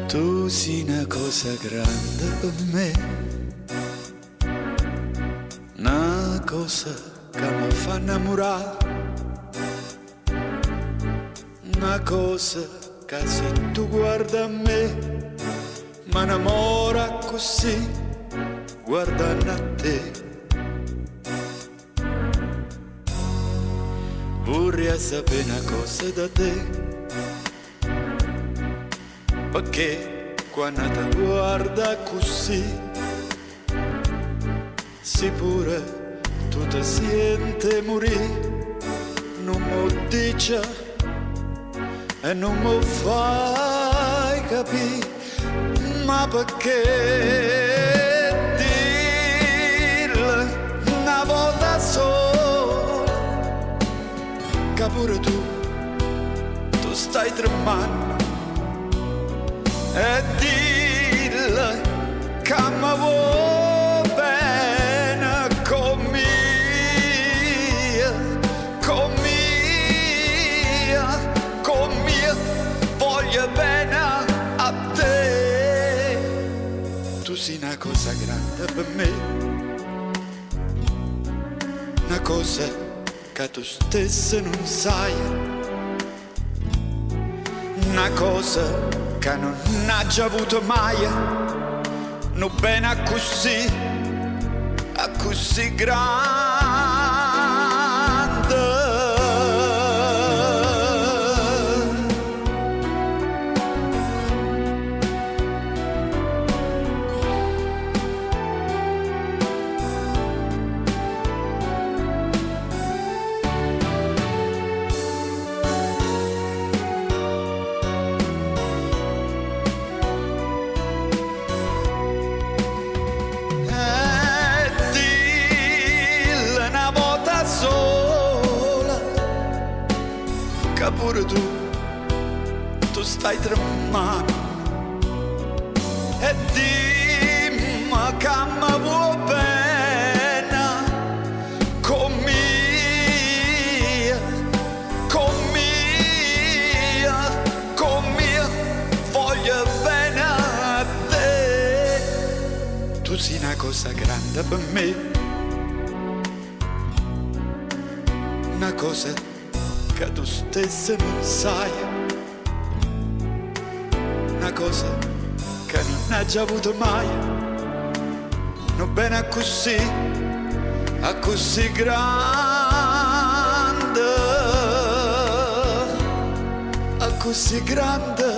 Tu sei una cosa grande per me, una cosa che mi fa innamorare, una cosa che se tu guarda a me mi innamora così, guardando a te. Vorrei sapere una cosa da te, perché quando ti guarda così, si pure tu ti senti morire, non mi dice e non mi fai capire, ma perché dirlo una volta sola, che pure tu stai tremando, e dillo che mi vuoi bene con mia, voglio bene a te. Tu sei una cosa grande per me, una cosa che tu stesso non sai, una cosa che non ha già avuto mai, non bene così grande. Che pure tu stai tremando, e dimmi che mi vuoi bene con mia, voglio bene a te. Tu sei una cosa grande per me, una cosa che tu stesso non sai, una cosa che non hai già avuto mai, non bene così grande, così grande.